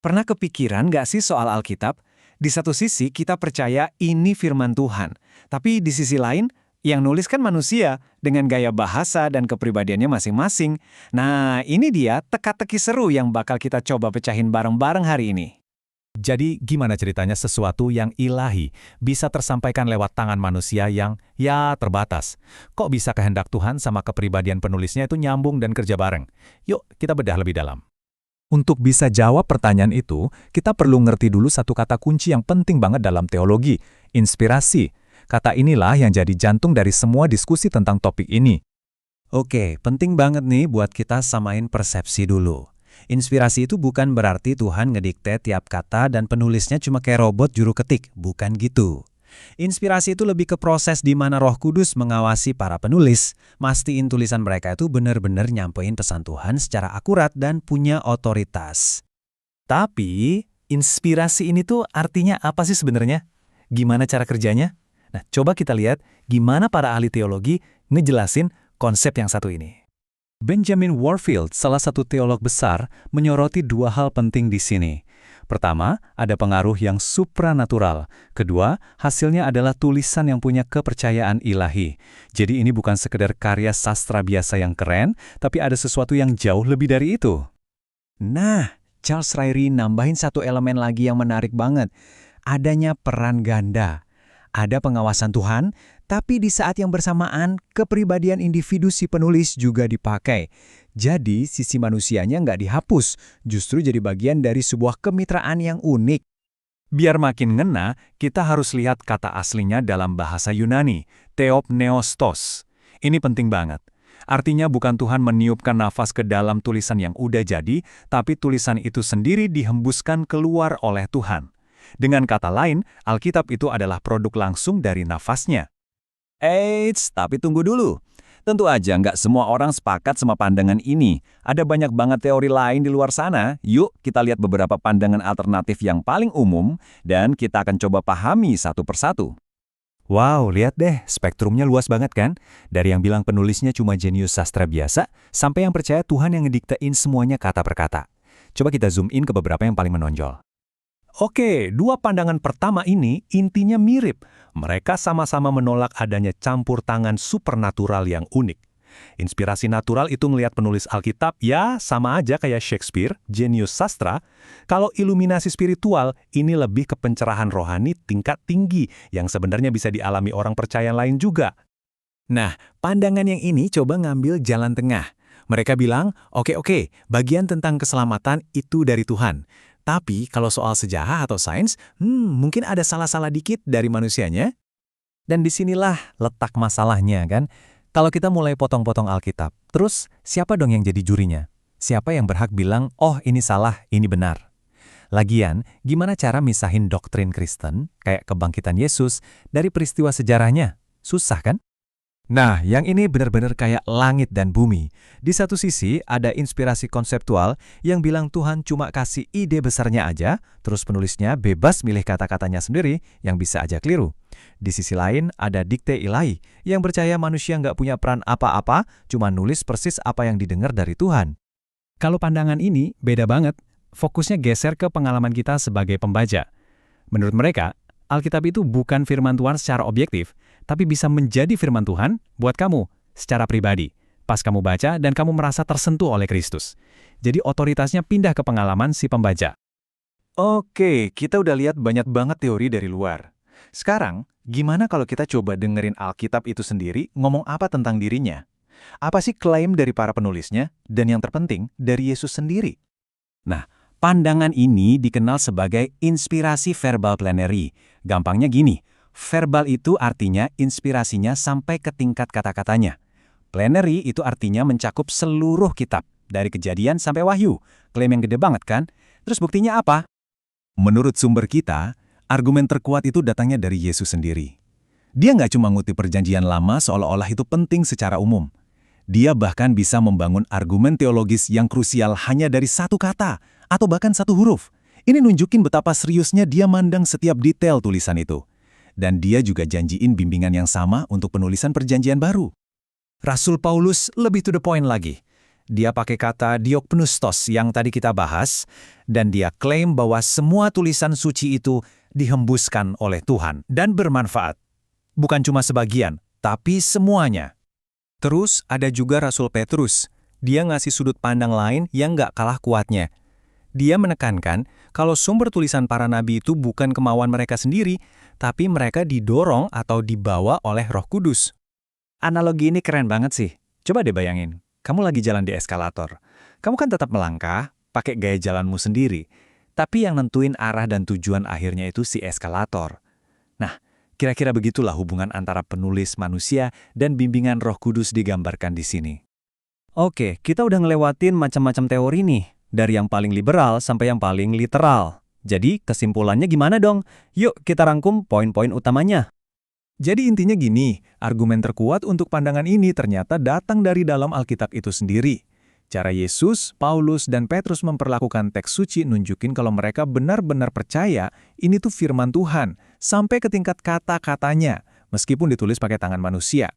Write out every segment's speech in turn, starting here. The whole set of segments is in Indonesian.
Pernah kepikiran nggak sih soal Alkitab? Di satu sisi kita percaya ini firman Tuhan, tapi di sisi lain yang nulis kan manusia dengan gaya bahasa dan kepribadiannya masing-masing. Nah, ini dia teka-teki seru yang bakal kita coba pecahin bareng-bareng hari ini. Jadi gimana ceritanya sesuatu yang ilahi bisa tersampaikan lewat tangan manusia yang, ya, terbatas? Kok bisa kehendak Tuhan sama kepribadian penulisnya itu nyambung dan kerja bareng? Yuk, kita bedah lebih dalam. Untuk bisa jawab pertanyaan itu, kita perlu ngerti dulu satu kata kunci yang penting banget dalam teologi, inspirasi. Kata inilah yang jadi jantung dari semua diskusi tentang topik ini. Oke, penting banget nih buat kita samain persepsi dulu. Inspirasi itu bukan berarti Tuhan ngedikte tiap kata dan penulisnya cuma kayak robot juru ketik, bukan gitu. Inspirasi itu lebih ke proses di mana Roh Kudus mengawasi para penulis, mastiin tulisan mereka itu benar-benar nyampein pesan Tuhan secara akurat dan punya otoritas. Tapi, inspirasi ini tuh artinya apa sih sebenarnya? Gimana cara kerjanya? Nah, coba kita lihat gimana para ahli teologi ngejelasin konsep yang satu ini. Benjamin Warfield, salah satu teolog besar, menyoroti dua hal penting di sini. Pertama, ada pengaruh yang supranatural. Kedua, hasilnya adalah tulisan yang punya kepercayaan ilahi. Jadi ini bukan sekedar karya sastra biasa yang keren, tapi ada sesuatu yang jauh lebih dari itu. Nah, Charles Ryrie nambahin satu elemen lagi yang menarik banget. Adanya peran ganda. Ada pengawasan Tuhan, tapi di saat yang bersamaan, kepribadian individu si penulis juga dipakai. Jadi, sisi manusianya nggak dihapus, justru jadi bagian dari sebuah kemitraan yang unik. Biar makin ngena, kita harus lihat kata aslinya dalam bahasa Yunani, theopneustos. Ini penting banget. Artinya bukan Tuhan meniupkan nafas ke dalam tulisan yang udah jadi, tapi tulisan itu sendiri dihembuskan keluar oleh Tuhan. Dengan kata lain, Alkitab itu adalah produk langsung dari nafasnya. Eits, tapi tunggu dulu. Tentu aja nggak semua orang sepakat sama pandangan ini. Ada banyak banget teori lain di luar sana. Yuk kita lihat beberapa pandangan alternatif yang paling umum, dan kita akan coba pahami satu persatu. Wow, lihat deh, spektrumnya luas banget kan? Dari yang bilang penulisnya cuma jenius sastra biasa, sampai yang percaya Tuhan yang ngediktein semuanya kata per kata. Coba kita zoom in ke beberapa yang paling menonjol. Oke, dua pandangan pertama ini intinya mirip. Mereka sama-sama menolak adanya campur tangan supernatural yang unik. Inspirasi natural itu ngelihat penulis Alkitab, ya sama aja kayak Shakespeare, jenius sastra. Kalau iluminasi spiritual, ini lebih ke pencerahan rohani tingkat tinggi yang sebenarnya bisa dialami orang percaya lain juga. Nah, pandangan yang ini coba ngambil jalan tengah. Mereka bilang, oke, bagian tentang keselamatan itu dari Tuhan. Tapi kalau soal sejarah atau sains, mungkin ada salah-salah dikit dari manusianya. Dan disinilah letak masalahnya kan. Kalau kita mulai potong-potong Alkitab, terus siapa dong yang jadi jurinya? Siapa yang berhak bilang, oh ini salah, ini benar? Lagian, gimana cara misahin doktrin Kristen, kayak kebangkitan Yesus, dari peristiwa sejarahnya? Susah kan? Nah, yang ini benar-benar kayak langit dan bumi. Di satu sisi, ada inspirasi konseptual yang bilang Tuhan cuma kasih ide besarnya aja, terus penulisnya bebas milih kata-katanya sendiri yang bisa aja keliru. Di sisi lain, ada dikte ilahi yang percaya manusia nggak punya peran apa-apa, cuma nulis persis apa yang didengar dari Tuhan. Kalau pandangan ini beda banget, fokusnya geser ke pengalaman kita sebagai pembaca. Menurut mereka, Alkitab itu bukan firman Tuhan secara objektif, tapi bisa menjadi firman Tuhan buat kamu secara pribadi. Pas kamu baca dan kamu merasa tersentuh oleh Kristus. Jadi otoritasnya pindah ke pengalaman si pembaca. Oke, kita udah lihat banyak banget teori dari luar. Sekarang, gimana kalau kita coba dengerin Alkitab itu sendiri ngomong apa tentang dirinya? Apa sih klaim dari para penulisnya? Dan yang terpenting, dari Yesus sendiri? Nah, pandangan ini dikenal sebagai inspirasi verbal plenary. Gampangnya gini, verbal itu artinya inspirasinya sampai ke tingkat kata-katanya. Plenary itu artinya mencakup seluruh kitab, dari Kejadian sampai Wahyu. Klaim yang gede banget kan? Terus buktinya apa? Menurut sumber kita, argumen terkuat itu datangnya dari Yesus sendiri. Dia nggak cuma ngutip perjanjian lama seolah-olah itu penting secara umum. Dia bahkan bisa membangun argumen teologis yang krusial hanya dari satu kata, atau bahkan satu huruf. Ini nunjukin betapa seriusnya dia mandang setiap detail tulisan itu. Dan dia juga janjiin bimbingan yang sama untuk penulisan perjanjian baru. Rasul Paulus lebih to the point lagi. Dia pakai kata diokpnustos yang tadi kita bahas, dan dia klaim bahwa semua tulisan suci itu dihembuskan oleh Tuhan dan bermanfaat. Bukan cuma sebagian, tapi semuanya. Terus ada juga Rasul Petrus. Dia ngasih sudut pandang lain yang nggak kalah kuatnya. Dia menekankan kalau sumber tulisan para nabi itu bukan kemauan mereka sendiri, tapi mereka didorong atau dibawa oleh Roh Kudus. Analogi ini keren banget sih. Coba deh bayangin, kamu lagi jalan di eskalator. Kamu kan tetap melangkah, pakai gaya jalanmu sendiri. Tapi yang nentuin arah dan tujuan akhirnya itu si eskalator. Nah, kira-kira begitulah hubungan antara penulis manusia dan bimbingan Roh Kudus digambarkan di sini. Oke, kita udah ngelewatin macam-macam teori nih. Dari yang paling liberal sampai yang paling literal. Jadi, kesimpulannya gimana dong? Yuk, kita rangkum poin-poin utamanya. Jadi intinya gini, argumen terkuat untuk pandangan ini ternyata datang dari dalam Alkitab itu sendiri. Cara Yesus, Paulus, dan Petrus memperlakukan teks suci nunjukin kalau mereka benar-benar percaya ini tuh firman Tuhan, sampai ke tingkat kata-katanya, meskipun ditulis pakai tangan manusia.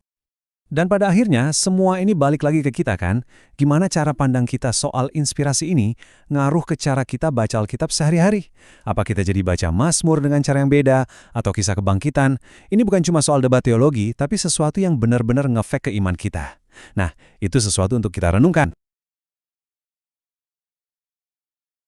Dan pada akhirnya, semua ini balik lagi ke kita kan? Gimana cara pandang kita soal inspirasi ini ngaruh ke cara kita baca Alkitab sehari-hari? Apa kita jadi baca Mazmur dengan cara yang beda? Atau kisah kebangkitan? Ini bukan cuma soal debat teologi, tapi sesuatu yang benar-benar ngefek ke iman kita. Nah, itu sesuatu untuk kita renungkan.